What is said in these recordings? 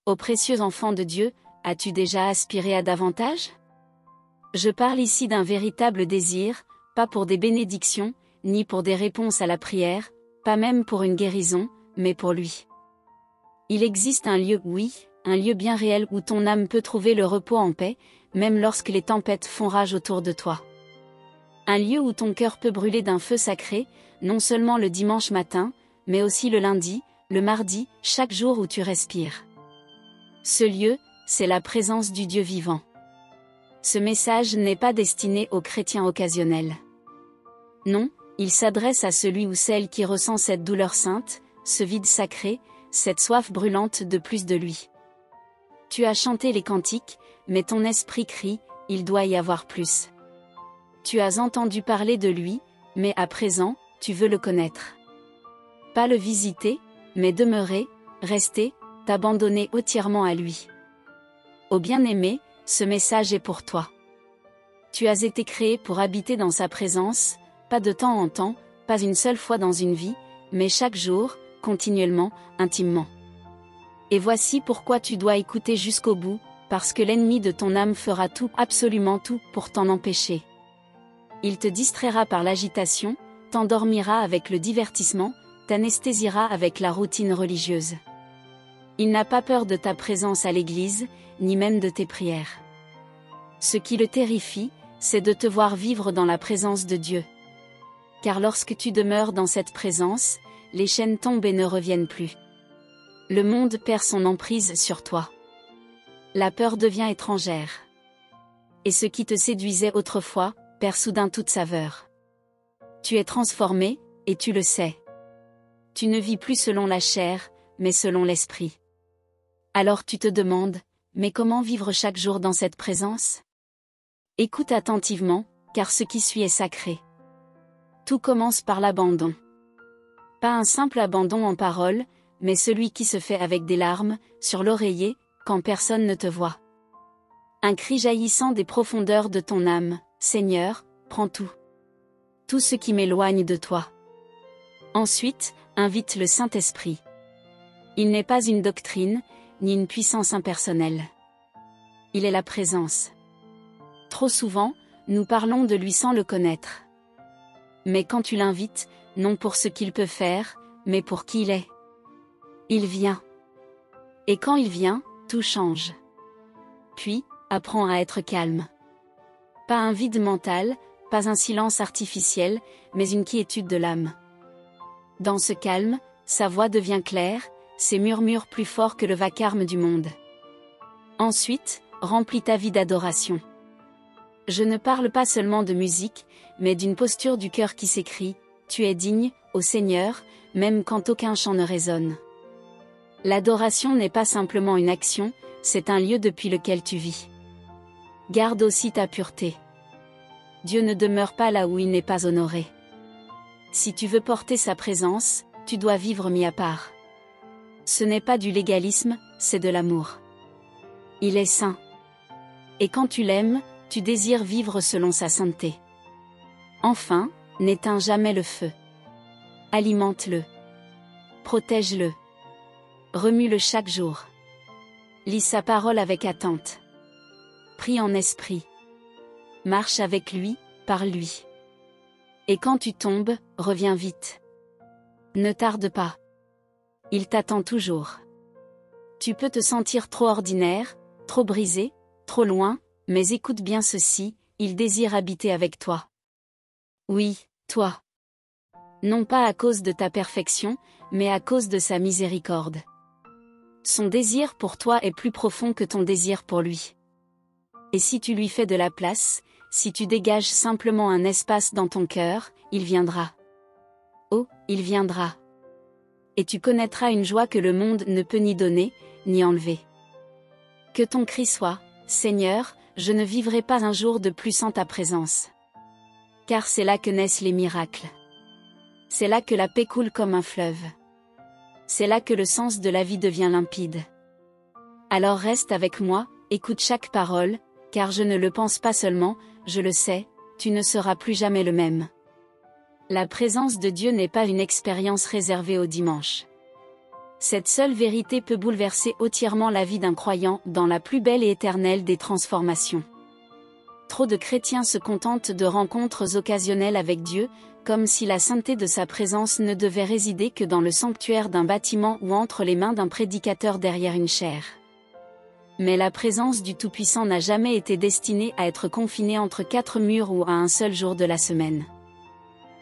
Ô précieux enfant de Dieu, as-tu déjà aspiré à davantage? Je parle ici d'un véritable désir, pas pour des bénédictions, ni pour des réponses à la prière, pas même pour une guérison, mais pour lui. Il existe un lieu, oui, un lieu bien réel où ton âme peut trouver le repos en paix, même lorsque les tempêtes font rage autour de toi. Un lieu où ton cœur peut brûler d'un feu sacré, non seulement le dimanche matin, mais aussi le lundi, le mardi, chaque jour où tu respires. Ce lieu, c'est la présence du Dieu vivant. Ce message n'est pas destiné aux chrétiens occasionnels. Non, il s'adresse à celui ou celle qui ressent cette douleur sainte, ce vide sacré, cette soif brûlante de plus de lui. Tu as chanté les cantiques, mais ton esprit crie, il doit y avoir plus. Tu as entendu parler de lui, mais à présent, tu veux le connaître. Pas le visiter, mais demeurer, rester, t'abandonner entièrement à lui. Ô bien-aimé, ce message est pour toi. Tu as été créé pour habiter dans sa présence, pas de temps en temps, pas une seule fois dans une vie, mais chaque jour, continuellement, intimement. Et voici pourquoi tu dois écouter jusqu'au bout, parce que l'ennemi de ton âme fera tout, absolument tout, pour t'en empêcher. Il te distraira par l'agitation, t'endormira avec le divertissement, t'anesthésiera avec la routine religieuse. Il n'a pas peur de ta présence à l'église, ni même de tes prières. Ce qui le terrifie, c'est de te voir vivre dans la présence de Dieu. Car lorsque tu demeures dans cette présence, les chaînes tombent et ne reviennent plus. Le monde perd son emprise sur toi. La peur devient étrangère. Et ce qui te séduisait autrefois, perd soudain toute saveur. Tu es transformé, et tu le sais. Tu ne vis plus selon la chair, mais selon l'esprit. Alors tu te demandes, mais comment vivre chaque jour dans cette présence? Écoute attentivement, car ce qui suit est sacré. Tout commence par l'abandon. Pas un simple abandon en parole, mais celui qui se fait avec des larmes, sur l'oreiller, quand personne ne te voit. Un cri jaillissant des profondeurs de ton âme, Seigneur, prends tout. Tout ce qui m'éloigne de toi. Ensuite, invite le Saint-Esprit. Il n'est pas une doctrine, ni une puissance impersonnelle. Il est la présence. Trop souvent, nous parlons de lui sans le connaître. Mais quand tu l'invites, non pour ce qu'il peut faire, mais pour qui il est. Il vient. Et quand il vient, tout change. Puis, apprends à être calme. Pas un vide mental, pas un silence artificiel, mais une quiétude de l'âme. Dans ce calme, sa voix devient claire, ses murmures plus forts que le vacarme du monde. Ensuite, remplis ta vie d'adoration. Je ne parle pas seulement de musique, mais d'une posture du cœur qui s'écrie « Tu es digne, ô Seigneur », même quand aucun chant ne résonne. L'adoration n'est pas simplement une action, c'est un lieu depuis lequel tu vis. Garde aussi ta pureté. Dieu ne demeure pas là où il n'est pas honoré. Si tu veux porter sa présence, tu dois vivre mis à part. Ce n'est pas du légalisme, c'est de l'amour. Il est saint. Et quand tu l'aimes, tu désires vivre selon sa sainteté. Enfin, n'éteins jamais le feu. Alimente-le. Protège-le. Remue-le chaque jour. Lis sa parole avec attente. Prie en esprit. Marche avec lui, par lui. Et quand tu tombes, reviens vite. Ne tarde pas. Il t'attend toujours. Tu peux te sentir trop ordinaire, trop brisé, trop loin, mais écoute bien ceci, il désire habiter avec toi. Oui, toi. Non pas à cause de ta perfection, mais à cause de sa miséricorde. Son désir pour toi est plus profond que ton désir pour lui. Et si tu lui fais de la place, si tu dégages simplement un espace dans ton cœur, il viendra. Oh, il viendra. Et tu connaîtras une joie que le monde ne peut ni donner, ni enlever. Que ton cri soit, Seigneur, je ne vivrai pas un jour de plus sans ta présence. Car c'est là que naissent les miracles. C'est là que la paix coule comme un fleuve. C'est là que le sens de la vie devient limpide. Alors reste avec moi, écoute chaque parole, car je ne le pense pas seulement, je le sais, tu ne seras plus jamais le même. La présence de Dieu n'est pas une expérience réservée au dimanche. Cette seule vérité peut bouleverser entièrement la vie d'un croyant dans la plus belle et éternelle des transformations. Trop de chrétiens se contentent de rencontres occasionnelles avec Dieu, comme si la sainteté de sa présence ne devait résider que dans le sanctuaire d'un bâtiment ou entre les mains d'un prédicateur derrière une chaire. Mais la présence du Tout-Puissant n'a jamais été destinée à être confinée entre 4 murs ou à un seul jour de la semaine.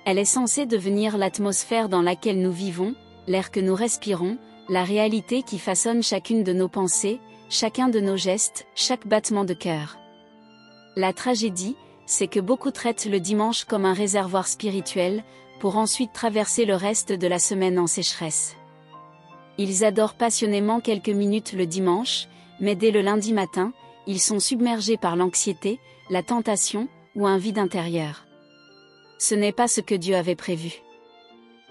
Elle est censée devenir l'atmosphère dans laquelle nous vivons, l'air que nous respirons, la réalité qui façonne chacune de nos pensées, chacun de nos gestes, chaque battement de cœur. La tragédie, c'est que beaucoup traitent le dimanche comme un réservoir spirituel, pour ensuite traverser le reste de la semaine en sécheresse. Ils adorent passionnément quelques minutes le dimanche, mais dès le lundi matin, ils sont submergés par l'anxiété, la tentation, ou un vide intérieur. Ce n'est pas ce que Dieu avait prévu.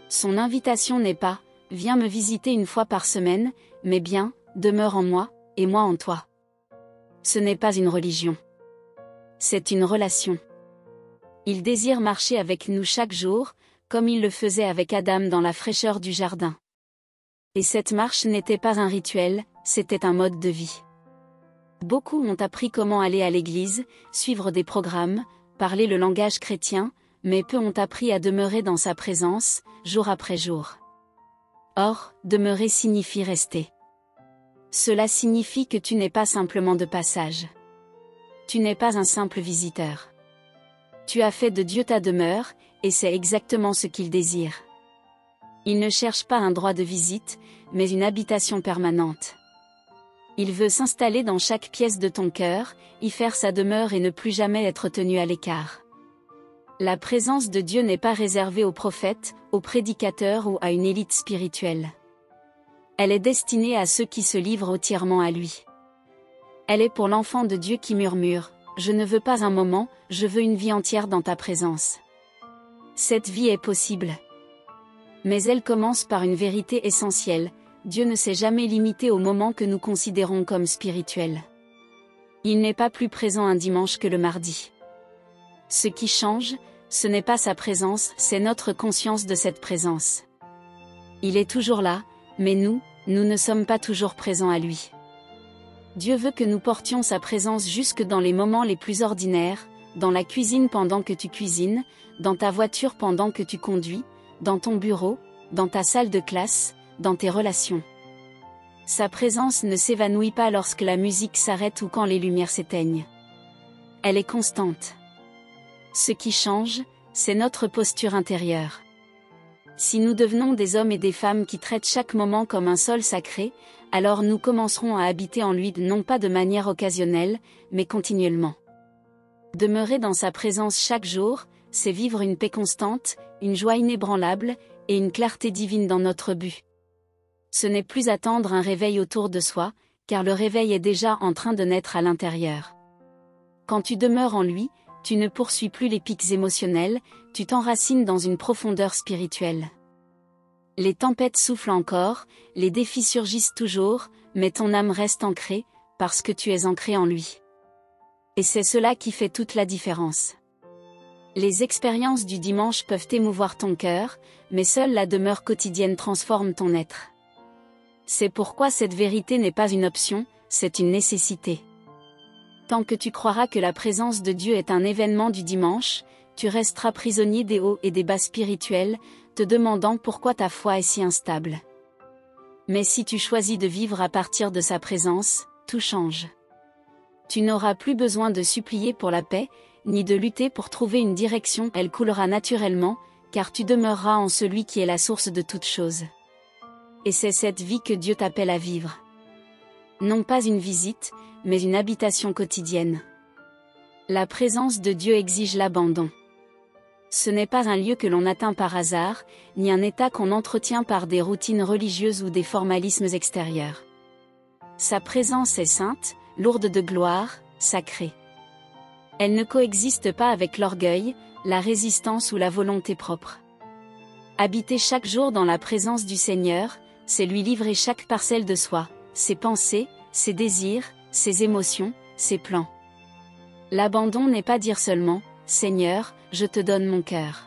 Son invitation n'est pas « Viens me visiter une fois par semaine », mais bien « Demeure en moi, et moi en toi ». Ce n'est pas une religion. C'est une relation. Il désire marcher avec nous chaque jour, comme il le faisait avec Adam dans la fraîcheur du jardin. Et cette marche n'était pas un rituel, c'était un mode de vie. Beaucoup ont appris comment aller à l'église, suivre des programmes, parler le langage chrétien, mais peu ont appris à demeurer dans sa présence, jour après jour. Or, demeurer signifie rester. Cela signifie que tu n'es pas simplement de passage. Tu n'es pas un simple visiteur. Tu as fait de Dieu ta demeure, et c'est exactement ce qu'il désire. Il ne cherche pas un droit de visite, mais une habitation permanente. Il veut s'installer dans chaque pièce de ton cœur, y faire sa demeure et ne plus jamais être tenu à l'écart. La présence de Dieu n'est pas réservée aux prophètes, aux prédicateurs ou à une élite spirituelle. Elle est destinée à ceux qui se livrent entièrement à lui. Elle est pour l'enfant de Dieu qui murmure « Je ne veux pas un moment, je veux une vie entière dans ta présence ». Cette vie est possible. Mais elle commence par une vérité essentielle, Dieu ne s'est jamais limité aux moments que nous considérons comme spirituels. Il n'est pas plus présent un dimanche que le mardi. Ce qui change, ce n'est pas sa présence, c'est notre conscience de cette présence. Il est toujours là, mais nous ne sommes pas toujours présents à lui. Dieu veut que nous portions sa présence jusque dans les moments les plus ordinaires, dans la cuisine pendant que tu cuisines, dans ta voiture pendant que tu conduis, dans ton bureau, dans ta salle de classe, dans tes relations. Sa présence ne s'évanouit pas lorsque la musique s'arrête ou quand les lumières s'éteignent. Elle est constante. Ce qui change, c'est notre posture intérieure. Si nous devenons des hommes et des femmes qui traitent chaque moment comme un sol sacré, alors nous commencerons à habiter en lui non pas de manière occasionnelle, mais continuellement. Demeurer dans sa présence chaque jour, c'est vivre une paix constante, une joie inébranlable, et une clarté divine dans notre but. Ce n'est plus attendre un réveil autour de soi, car le réveil est déjà en train de naître à l'intérieur. Quand tu demeures en lui, tu ne poursuis plus les pics émotionnels, tu t'enracines dans une profondeur spirituelle. Les tempêtes soufflent encore, les défis surgissent toujours, mais ton âme reste ancrée, parce que tu es ancré en lui. Et c'est cela qui fait toute la différence. Les expériences du dimanche peuvent émouvoir ton cœur, mais seule la demeure quotidienne transforme ton être. C'est pourquoi cette vérité n'est pas une option, c'est une nécessité. Tant que tu croiras que la présence de Dieu est un événement du dimanche, tu resteras prisonnier des hauts et des bas spirituels, te demandant pourquoi ta foi est si instable. Mais si tu choisis de vivre à partir de sa présence, tout change. Tu n'auras plus besoin de supplier pour la paix, ni de lutter pour trouver une direction, elle coulera naturellement, car tu demeureras en celui qui est la source de toutes choses. Et c'est cette vie que Dieu t'appelle à vivre. Non pas une visite, mais une habitation quotidienne. La présence de Dieu exige l'abandon. Ce n'est pas un lieu que l'on atteint par hasard, ni un état qu'on entretient par des routines religieuses ou des formalismes extérieurs. Sa présence est sainte, lourde de gloire, sacrée. Elle ne coexiste pas avec l'orgueil, la résistance ou la volonté propre. Habiter chaque jour dans la présence du Seigneur, c'est lui livrer chaque parcelle de soi, ses pensées, ses désirs, ses émotions, ses plans. L'abandon n'est pas dire seulement « Seigneur, je te donne mon cœur ».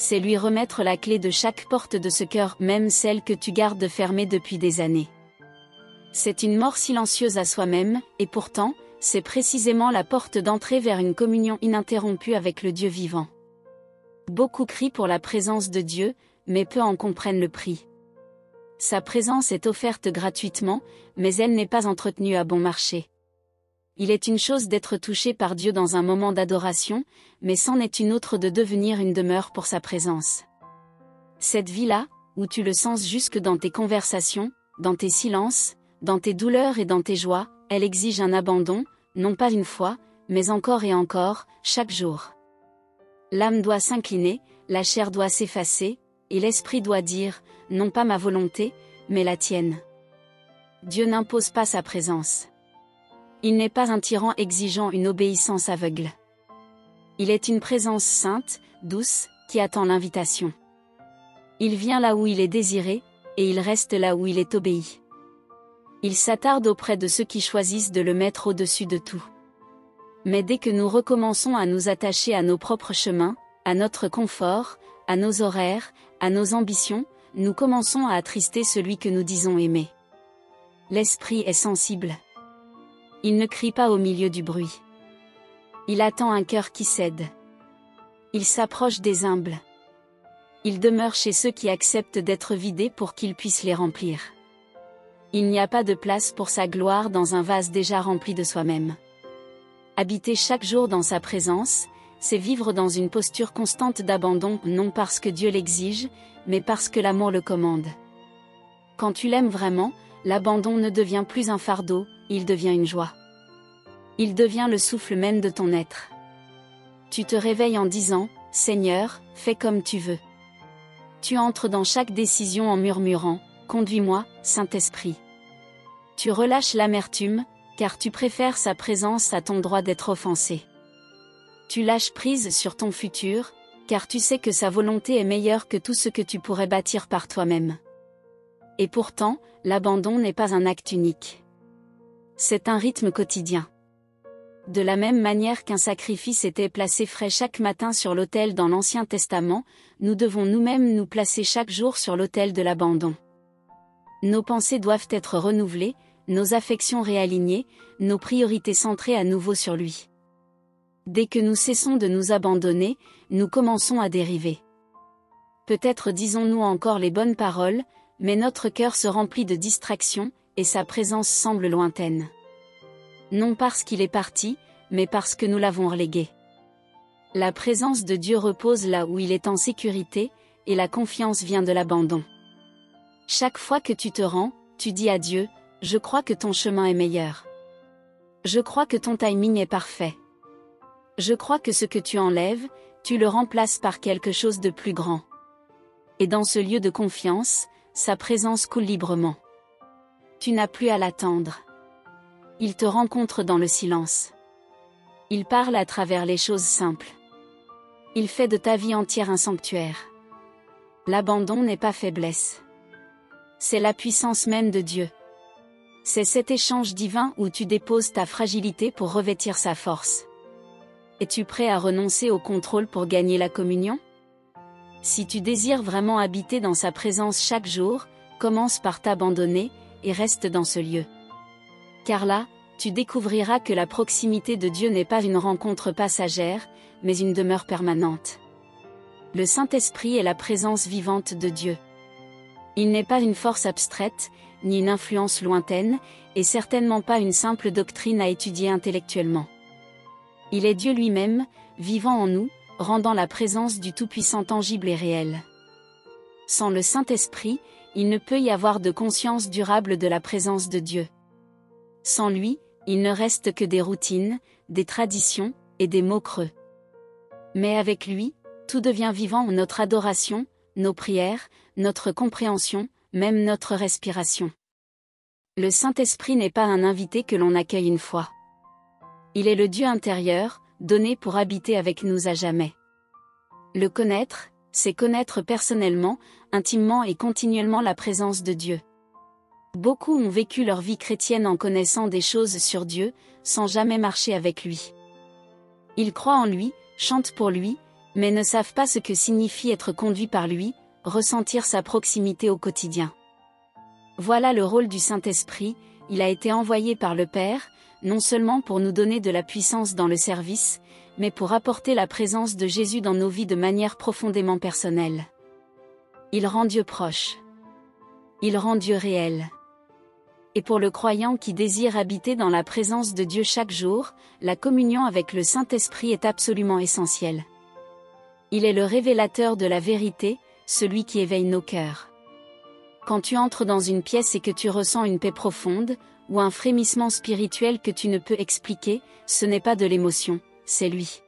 c'est lui remettre la clé de chaque porte de ce cœur, même celle que tu gardes fermée depuis des années. C'est une mort silencieuse à soi-même, et pourtant, c'est précisément la porte d'entrée vers une communion ininterrompue avec le Dieu vivant. Beaucoup crient pour la présence de Dieu, mais peu en comprennent le prix. Sa présence est offerte gratuitement, mais elle n'est pas entretenue à bon marché. Il est une chose d'être touché par Dieu dans un moment d'adoration, mais c'en est une autre de devenir une demeure pour sa présence. Cette vie-là, où tu le sens jusque dans tes conversations, dans tes silences, dans tes douleurs et dans tes joies, elle exige un abandon, non pas une fois, mais encore et encore, chaque jour. L'âme doit s'incliner, la chair doit s'effacer, et l'esprit doit dire, non pas ma volonté, mais la tienne. Dieu n'impose pas sa présence. Il n'est pas un tyran exigeant une obéissance aveugle. Il est une présence sainte, douce, qui attend l'invitation. Il vient là où il est désiré, et il reste là où il est obéi. Il s'attarde auprès de ceux qui choisissent de le mettre au-dessus de tout. Mais dès que nous recommençons à nous attacher à nos propres chemins, à notre confort, à nos horaires, à nos ambitions, nous commençons à attrister celui que nous disons aimer. L'esprit est sensible. Il ne crie pas au milieu du bruit. Il attend un cœur qui cède. Il s'approche des humbles. Il demeure chez ceux qui acceptent d'être vidés pour qu'il puisse les remplir. Il n'y a pas de place pour sa gloire dans un vase déjà rempli de soi-même. Habiter chaque jour dans sa présence, c'est vivre dans une posture constante d'abandon, non parce que Dieu l'exige, mais parce que l'amour le commande. Quand tu l'aimes vraiment, l'abandon ne devient plus un fardeau, il devient une joie. Il devient le souffle même de ton être. Tu te réveilles en disant, « Seigneur, fais comme tu veux ». Tu entres dans chaque décision en murmurant, « Conduis-moi, Saint-Esprit ». Tu relâches l'amertume, car tu préfères sa présence à ton droit d'être offensé. Tu lâches prise sur ton futur, car tu sais que sa volonté est meilleure que tout ce que tu pourrais bâtir par toi-même. Et pourtant, l'abandon n'est pas un acte unique. C'est un rythme quotidien. De la même manière qu'un sacrifice était placé frais chaque matin sur l'autel dans l'Ancien Testament, nous devons nous-mêmes nous placer chaque jour sur l'autel de l'abandon. Nos pensées doivent être renouvelées, nos affections réalignées, nos priorités centrées à nouveau sur lui. Dès que nous cessons de nous abandonner, nous commençons à dériver. Peut-être disons-nous encore les bonnes paroles, mais notre cœur se remplit de distractions, et sa présence semble lointaine. Non parce qu'il est parti, mais parce que nous l'avons relégué. La présence de Dieu repose là où il est en sécurité, et la confiance vient de l'abandon. Chaque fois que tu te rends, tu dis à Dieu, « Je crois que ton chemin est meilleur. Je crois que ton timing est parfait. Je crois que ce que tu enlèves, tu le remplaces par quelque chose de plus grand. » Et dans ce lieu de confiance, sa présence coule librement. Tu n'as plus à l'attendre. Il te rencontre dans le silence. Il parle à travers les choses simples. Il fait de ta vie entière un sanctuaire. L'abandon n'est pas faiblesse. C'est la puissance même de Dieu. C'est cet échange divin où tu déposes ta fragilité pour revêtir sa force. Es-tu prêt à renoncer au contrôle pour gagner la communion? Si tu désires vraiment habiter dans sa présence chaque jour, commence par t'abandonner, et reste dans ce lieu. Car là, tu découvriras que la proximité de Dieu n'est pas une rencontre passagère, mais une demeure permanente. Le Saint-Esprit est la présence vivante de Dieu. Il n'est pas une force abstraite, ni une influence lointaine, et certainement pas une simple doctrine à étudier intellectuellement. Il est Dieu lui-même, vivant en nous, rendant la présence du Tout-Puissant tangible et réelle. Sans le Saint-Esprit, il ne peut y avoir de conscience durable de la présence de Dieu. Sans lui, il ne reste que des routines, des traditions, et des mots creux. Mais avec lui, tout devient vivant, notre adoration, nos prières, notre compréhension, même notre respiration. Le Saint-Esprit n'est pas un invité que l'on accueille une fois. Il est le Dieu intérieur, donné pour habiter avec nous à jamais. Le connaître, c'est connaître personnellement, intimement et continuellement la présence de Dieu. Beaucoup ont vécu leur vie chrétienne en connaissant des choses sur Dieu, sans jamais marcher avec lui. Ils croient en lui, chantent pour lui, mais ne savent pas ce que signifie être conduit par lui, ressentir sa proximité au quotidien. Voilà le rôle du Saint-Esprit, il a été envoyé par le Père, non seulement pour nous donner de la puissance dans le service, mais pour apporter la présence de Jésus dans nos vies de manière profondément personnelle. Il rend Dieu proche. Il rend Dieu réel. Et pour le croyant qui désire habiter dans la présence de Dieu chaque jour, la communion avec le Saint-Esprit est absolument essentielle. Il est le révélateur de la vérité, celui qui éveille nos cœurs. Quand tu entres dans une pièce et que tu ressens une paix profonde, ou un frémissement spirituel que tu ne peux expliquer, ce n'est pas de l'émotion, c'est lui.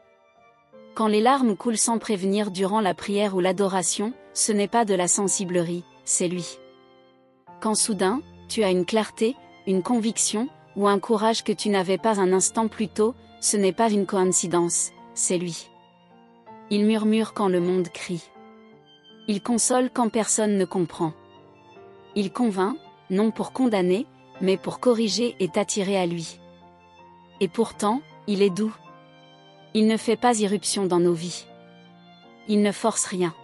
Quand les larmes coulent sans prévenir durant la prière ou l'adoration, ce n'est pas de la sensiblerie, c'est lui. Quand soudain, tu as une clarté, une conviction, ou un courage que tu n'avais pas un instant plus tôt, ce n'est pas une coïncidence, c'est lui. Il murmure quand le monde crie. Il console quand personne ne comprend. Il convainc, non pour condamner, mais pour corriger et t'attirer à lui. Et pourtant, il est doux. Il ne fait pas irruption dans nos vies. Il ne force rien.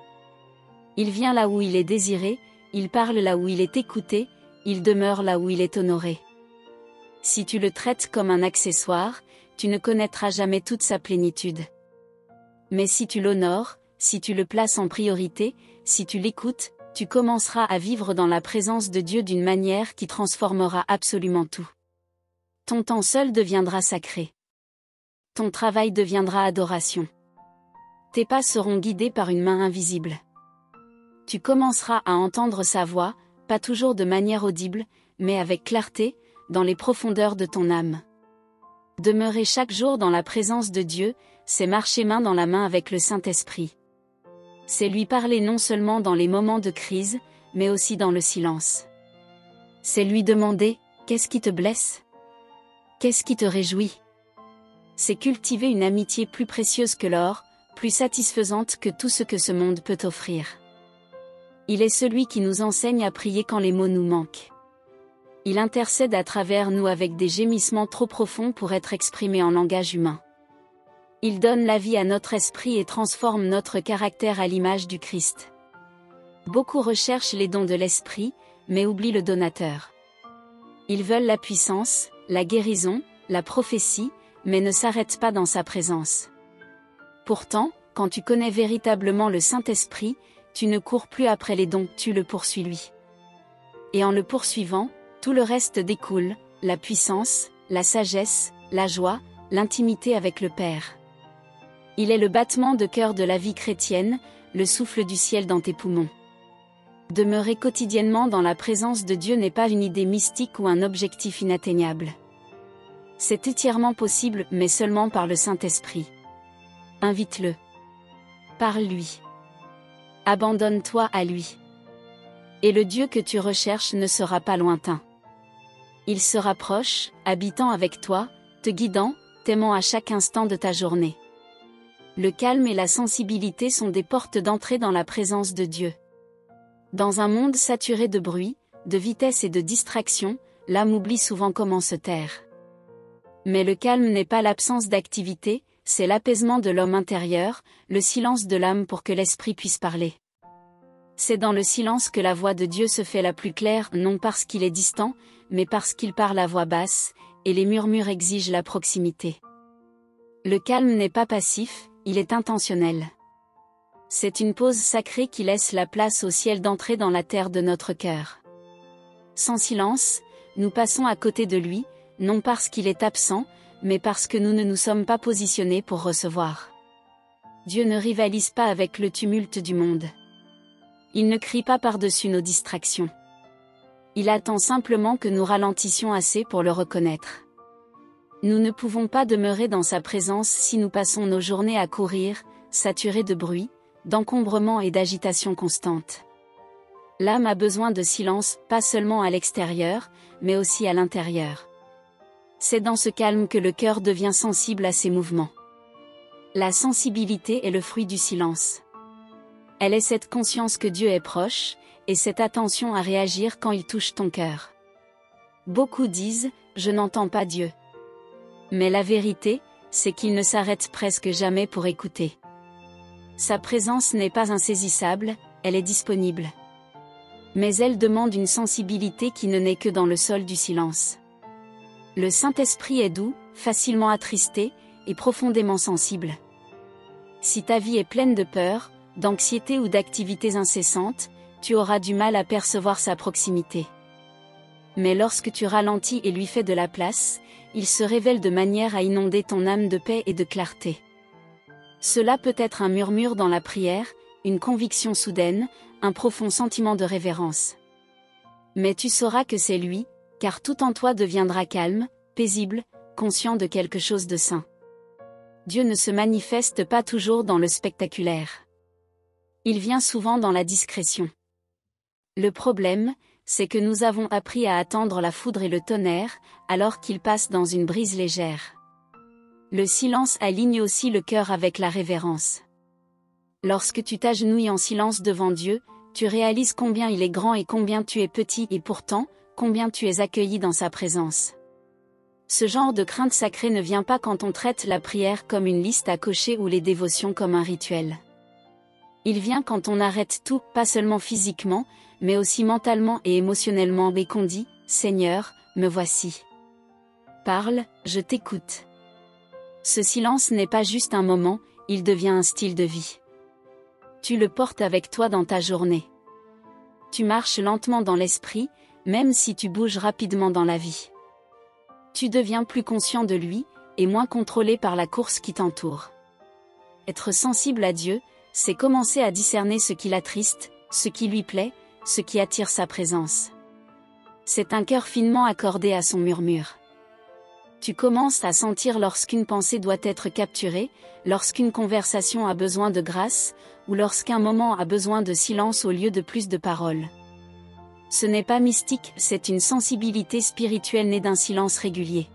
Il vient là où il est désiré, il parle là où il est écouté, il demeure là où il est honoré. Si tu le traites comme un accessoire, tu ne connaîtras jamais toute sa plénitude. Mais si tu l'honores, si tu le places en priorité, si tu l'écoutes, tu commenceras à vivre dans la présence de Dieu d'une manière qui transformera absolument tout. Ton temps seul deviendra sacré. Ton travail deviendra adoration. Tes pas seront guidés par une main invisible. Tu commenceras à entendre sa voix, pas toujours de manière audible, mais avec clarté, dans les profondeurs de ton âme. Demeurer chaque jour dans la présence de Dieu, c'est marcher main dans la main avec le Saint-Esprit. C'est lui parler non seulement dans les moments de crise, mais aussi dans le silence. C'est lui demander, qu'est-ce qui te blesse? Qu'est-ce qui te réjouit? C'est cultiver une amitié plus précieuse que l'or, plus satisfaisante que tout ce que ce monde peut offrir. Il est celui qui nous enseigne à prier quand les mots nous manquent. Il intercède à travers nous avec des gémissements trop profonds pour être exprimés en langage humain. Il donne la vie à notre esprit et transforme notre caractère à l'image du Christ. Beaucoup recherchent les dons de l'esprit, mais oublient le donateur. Ils veulent la puissance, la guérison, la prophétie, mais ne s'arrêtent pas dans sa présence. Pourtant, quand tu connais véritablement le Saint-Esprit, tu ne cours plus après les dons, tu le poursuis lui. Et en le poursuivant, tout le reste découle, la puissance, la sagesse, la joie, l'intimité avec le Père. Il est le battement de cœur de la vie chrétienne, le souffle du ciel dans tes poumons. Demeurer quotidiennement dans la présence de Dieu n'est pas une idée mystique ou un objectif inatteignable. C'est entièrement possible, mais seulement par le Saint-Esprit. Invite-le. Parle-lui. Abandonne-toi à lui. Et le Dieu que tu recherches ne sera pas lointain. Il sera proche, habitant avec toi, te guidant, t'aimant à chaque instant de ta journée. Le calme et la sensibilité sont des portes d'entrée dans la présence de Dieu. Dans un monde saturé de bruit, de vitesse et de distraction, l'âme oublie souvent comment se taire. Mais le calme n'est pas l'absence d'activité, c'est l'apaisement de l'homme intérieur, le silence de l'âme pour que l'esprit puisse parler. C'est dans le silence que la voix de Dieu se fait la plus claire, non parce qu'il est distant, mais parce qu'il parle à voix basse, et les murmures exigent la proximité. Le calme n'est pas passif, il est intentionnel. C'est une pause sacrée qui laisse la place au ciel d'entrer dans la terre de notre cœur. Sans silence, nous passons à côté de lui, non parce qu'il est absent, mais parce que nous ne nous sommes pas positionnés pour recevoir. Dieu ne rivalise pas avec le tumulte du monde. Il ne crie pas par-dessus nos distractions. Il attend simplement que nous ralentissions assez pour le reconnaître. Nous ne pouvons pas demeurer dans sa présence si nous passons nos journées à courir, saturés de bruit, d'encombrement et d'agitation constante. L'âme a besoin de silence, pas seulement à l'extérieur, mais aussi à l'intérieur. C'est dans ce calme que le cœur devient sensible à ses mouvements. La sensibilité est le fruit du silence. Elle est cette conscience que Dieu est proche, et cette attention à réagir quand il touche ton cœur. Beaucoup disent, je n'entends pas Dieu. Mais la vérité, c'est qu'il ne s'arrête presque jamais pour écouter. Sa présence n'est pas insaisissable, elle est disponible. Mais elle demande une sensibilité qui ne naît que dans le sol du silence. Le Saint-Esprit est doux, facilement attristé, et profondément sensible. Si ta vie est pleine de peur, d'anxiété ou d'activités incessantes, tu auras du mal à percevoir sa proximité. Mais lorsque tu ralentis et lui fais de la place, il se révèle de manière à inonder ton âme de paix et de clarté. Cela peut être un murmure dans la prière, une conviction soudaine, un profond sentiment de révérence. Mais tu sauras que c'est lui, car tout en toi deviendra calme, paisible, conscient de quelque chose de saint. Dieu ne se manifeste pas toujours dans le spectaculaire. Il vient souvent dans la discrétion. Le problème, c'est que nous avons appris à attendre la foudre et le tonnerre, alors qu'il passe dans une brise légère. Le silence aligne aussi le cœur avec la révérence. Lorsque tu t'agenouilles en silence devant Dieu, tu réalises combien il est grand et combien tu es petit et pourtant, combien tu es accueilli dans sa présence. Ce genre de crainte sacrée ne vient pas quand on traite la prière comme une liste à cocher ou les dévotions comme un rituel. Il vient quand on arrête tout, pas seulement physiquement, mais aussi mentalement et émotionnellement et qu'on dit « Seigneur, me voici. Parle, je t'écoute ». Ce silence n'est pas juste un moment, il devient un style de vie. Tu le portes avec toi dans ta journée. Tu marches lentement dans l'esprit, même si tu bouges rapidement dans la vie. Tu deviens plus conscient de lui, et moins contrôlé par la course qui t'entoure. Être sensible à Dieu, c'est commencer à discerner ce qui l'attriste, ce qui lui plaît, ce qui attire sa présence. C'est un cœur finement accordé à son murmure. Tu commences à sentir lorsqu'une pensée doit être capturée, lorsqu'une conversation a besoin de grâce, ou lorsqu'un moment a besoin de silence au lieu de plus de paroles. Ce n'est pas mystique, c'est une sensibilité spirituelle née d'un silence régulier.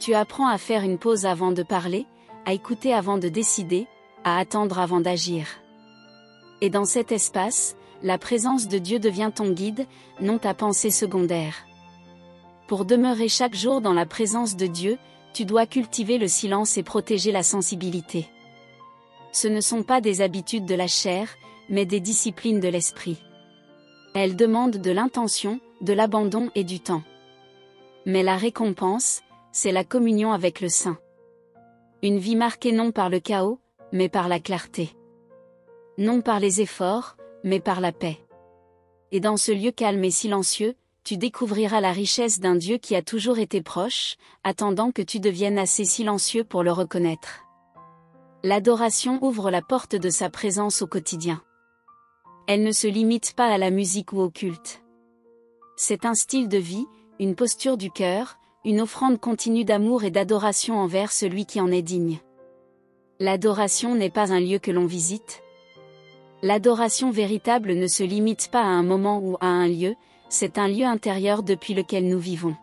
Tu apprends à faire une pause avant de parler, à écouter avant de décider, à attendre avant d'agir. Et dans cet espace, la présence de Dieu devient ton guide, non ta pensée secondaire. Pour demeurer chaque jour dans la présence de Dieu, tu dois cultiver le silence et protéger la sensibilité. Ce ne sont pas des habitudes de la chair, mais des disciplines de l'esprit. Elles demandent de l'intention, de l'abandon et du temps. Mais la récompense, c'est la communion avec le Saint. Une vie marquée non par le chaos, mais par la clarté. Non par les efforts, mais par la paix. Et dans ce lieu calme et silencieux, tu découvriras la richesse d'un Dieu qui a toujours été proche, attendant que tu deviennes assez silencieux pour le reconnaître. L'adoration ouvre la porte de sa présence au quotidien. Elle ne se limite pas à la musique ou au culte. C'est un style de vie, une posture du cœur, une offrande continue d'amour et d'adoration envers celui qui en est digne. L'adoration n'est pas un lieu que l'on visite. L'adoration véritable ne se limite pas à un moment ou à un lieu, c'est un lieu intérieur depuis lequel nous vivons.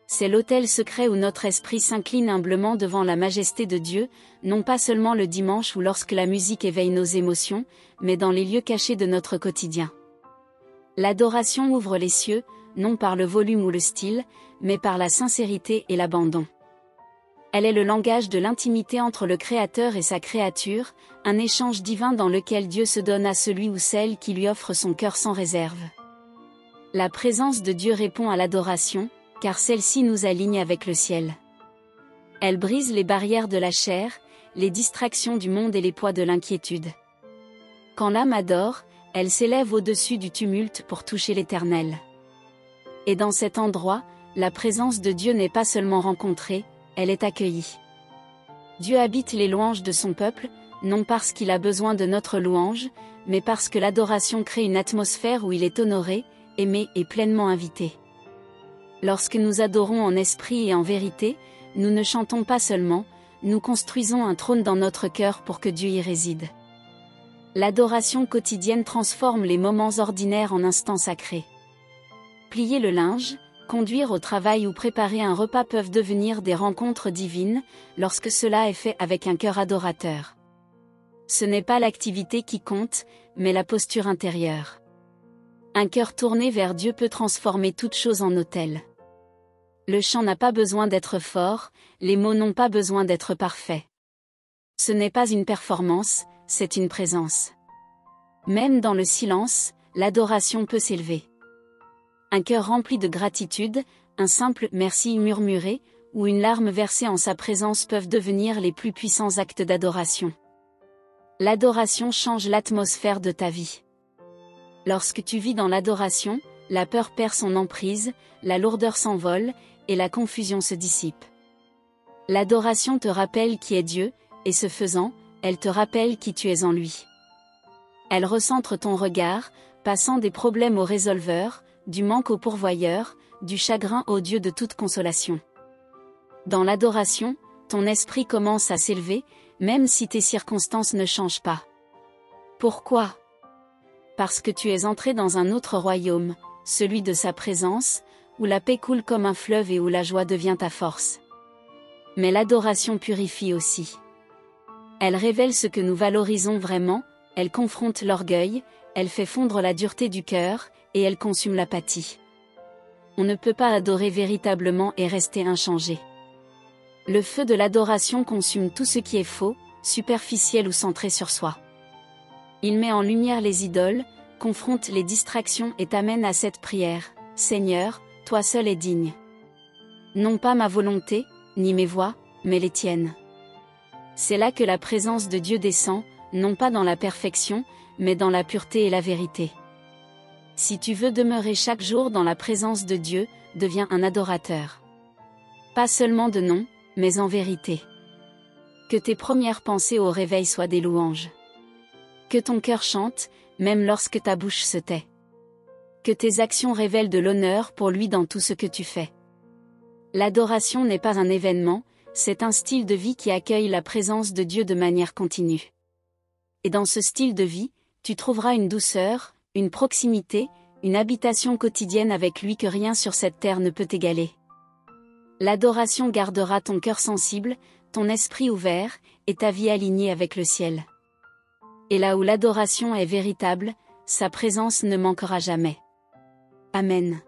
C'est l'autel secret où notre esprit s'incline humblement devant la majesté de Dieu, non pas seulement le dimanche ou lorsque la musique éveille nos émotions, mais dans les lieux cachés de notre quotidien. L'adoration ouvre les cieux, non par le volume ou le style, mais par la sincérité et l'abandon. Elle est le langage de l'intimité entre le Créateur et sa créature, un échange divin dans lequel Dieu se donne à celui ou celle qui lui offre son cœur sans réserve. La présence de Dieu répond à l'adoration, car celle-ci nous aligne avec le ciel. Elle brise les barrières de la chair, les distractions du monde et les poids de l'inquiétude. Quand l'âme adore, elle s'élève au-dessus du tumulte pour toucher l'Éternel. Et dans cet endroit, la présence de Dieu n'est pas seulement rencontrée, elle est accueillie. Dieu habite les louanges de son peuple, non parce qu'il a besoin de notre louange, mais parce que l'adoration crée une atmosphère où il est honoré, aimé et pleinement invité. Lorsque nous adorons en esprit et en vérité, nous ne chantons pas seulement, nous construisons un trône dans notre cœur pour que Dieu y réside. L'adoration quotidienne transforme les moments ordinaires en instants sacrés. Plier le linge, conduire au travail ou préparer un repas peuvent devenir des rencontres divines, lorsque cela est fait avec un cœur adorateur. Ce n'est pas l'activité qui compte, mais la posture intérieure. Un cœur tourné vers Dieu peut transformer toute chose en autel. Le chant n'a pas besoin d'être fort, les mots n'ont pas besoin d'être parfaits. Ce n'est pas une performance, c'est une présence. Même dans le silence, l'adoration peut s'élever. Un cœur rempli de gratitude, un simple « merci » murmuré, ou une larme versée en sa présence peuvent devenir les plus puissants actes d'adoration. L'adoration change l'atmosphère de ta vie. Lorsque tu vis dans l'adoration, la peur perd son emprise, la lourdeur s'envole, et la confusion se dissipe. L'adoration te rappelle qui est Dieu, et ce faisant, elle te rappelle qui tu es en lui. Elle recentre ton regard, passant des problèmes au résolveur, du manque au pourvoyeur, du chagrin au Dieu de toute consolation. Dans l'adoration, ton esprit commence à s'élever, même si tes circonstances ne changent pas. Pourquoi? Parce que tu es entré dans un autre royaume, celui de sa présence, où la paix coule comme un fleuve et où la joie devient ta force. Mais l'adoration purifie aussi. Elle révèle ce que nous valorisons vraiment, elle confronte l'orgueil, elle fait fondre la dureté du cœur, et elle consume l'apathie. On ne peut pas adorer véritablement et rester inchangé. Le feu de l'adoration consume tout ce qui est faux, superficiel ou centré sur soi. Il met en lumière les idoles, confronte les distractions et t'amène à cette prière. Seigneur, toi seul es digne. Non pas ma volonté, ni mes voies, mais les tiennes. C'est là que la présence de Dieu descend, non pas dans la perfection, mais dans la pureté et la vérité. Si tu veux demeurer chaque jour dans la présence de Dieu, deviens un adorateur. Pas seulement de nom, mais en vérité. Que tes premières pensées au réveil soient des louanges. Que ton cœur chante, même lorsque ta bouche se tait. Que tes actions révèlent de l'honneur pour lui dans tout ce que tu fais. L'adoration n'est pas un événement, c'est un style de vie qui accueille la présence de Dieu de manière continue. Et dans ce style de vie, tu trouveras une douceur, une proximité, une habitation quotidienne avec lui que rien sur cette terre ne peut égaler. L'adoration gardera ton cœur sensible, ton esprit ouvert, et ta vie alignée avec le ciel. Et là où l'adoration est véritable, sa présence ne manquera jamais. Amen.